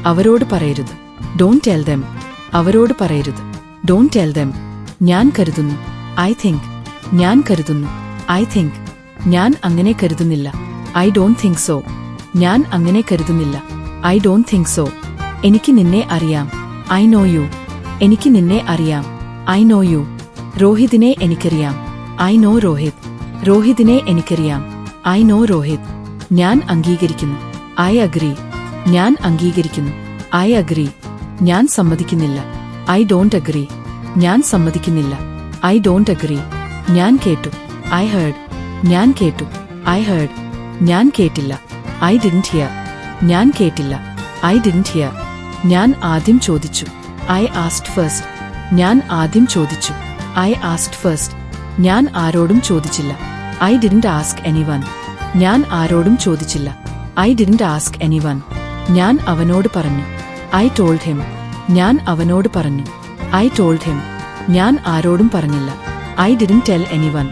അവരോട് പറയരുത്. Don't tell them. അവരോട് പറയരുത്. Don't tell them. ഞാൻ കരുതുന്നു. I think. ഞാൻ കരുതുന്നു. I think. ഞാൻ അങ്ങനെ കരുതുന്നില്ല. I don't think so. ഞാൻ അങ്ങനെ കരുതുന്നില്ല. I don't think so. എനിക്ക് നിന്നെ അറിയാം. I know you. എനിക്ക് നിന്നെ അറിയാം. I know U. രോഹിതിനെ എനിക്കറിയാം. I know Rohit. രോഹിതിനെ എനിക്കറിയാം. I know Rohit. ഞാൻ അംഗീകരിക്കുന്നു. I agree. ഞാൻ അംഗീകരിക്കുന്നു. I agree. ഞാൻ സമ്മതിക്കുന്നില്ല. I don't agree. ഞാൻ സമ്മതിക്കുന്നില്ല. I don't agree. ഞാൻ കേട്ടു. I heard. ഞാൻ കേട്ടു. I heard. ഞാൻ കേട്ടില്ല. I didn't here. ഞാൻ കേട്ടില്ല. I didn't here. ഞാൻ ആദ്യം ചോദിച്ചു. I asked first. ഞാൻ ആദ്യം ചോദിച്ചു. I asked first. ഞാൻ ആരോടും ചോദിച്ചില്ല. I didn't ask anyone. ഞാൻ ആരോടും ചോദിച്ചില്ല. I didn't ask anyone. ഞാൻ അവനോട് പറഞ്ഞു. I told him. ഞാൻ അവനോട് പറഞ്ഞു. I told him. ഞാൻ ആരോടും പറഞ്ഞില്ല. I didn't tell anyone.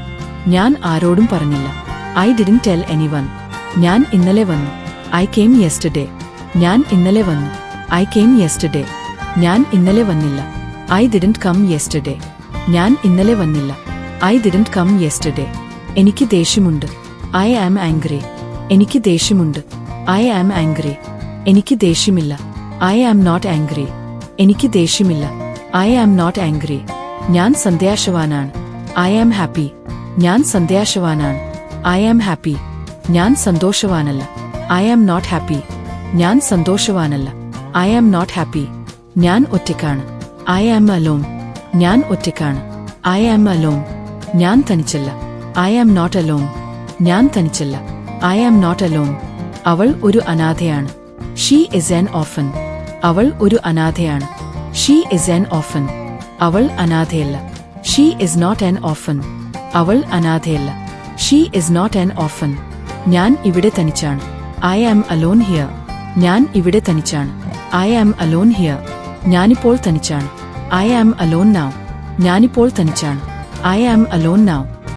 ഞാൻ ആരോടും പറഞ്ഞില്ല. I didn't tell anyone. ഞാൻ ഇന്നലെ വന്നു. I came yesterday. ഞാൻ ഇന്നലെ വന്നു. I came yesterday. ഞാൻ ഇന്നലെ വന്നില്ല. I didn't come yesterday. ഞാൻ ഇന്നലെ വന്നില്ല. I didn't come yesterday. എനിക്ക് ദേഷ്യമുണ്ട്. I am angry. എനിക്ക് ദേഷ്യമുണ്ട്. I am angry. എനിക്ക് ദേഷ്യമില്ല. I am not angry. എനിക്ക് ദേഷ്യമില്ല. I am not angry. ഞാൻ സന്തോഷവാനാണ്. I am happy. ഞാൻ സന്തോഷവാനാണ്. I am happy. ഞാൻ സന്തോഷവാനല്ല. I am not happy. ഞാൻ സന്തോഷവാനല്ല. I am not happy. ഞാൻ ഒറ്റയ്ക്കാണ്. I am alone. ഞാൻ ഒറ്റയ്ക്കാണ്. I am alone. ഞാൻ തനിച്ചല്ല. I am not alone. ഞാൻ തനിച്ചല്ല. I am not alone. അവൾ ഒരു അനാഥയാണ്. She is an orphan. അവൾ ഒരു അനാഥയാണ്. She is an orphan. അവൾ അനാഥയല്ല. She is not an orphan. അവൾ അനാഥയല്ല. She is not an orphan. ഞാൻ ഇവിടെ തനിച്ചാണ്. I am alone here. ഞാൻ ഇവിടെ തനിച്ചാണ്. I am alone here. ഞാനിപ്പോൾ തനിച്ചാണ്. I am alone now. ഞാനിപ്പോൾ തനിച്ചാണ്. I am alone now.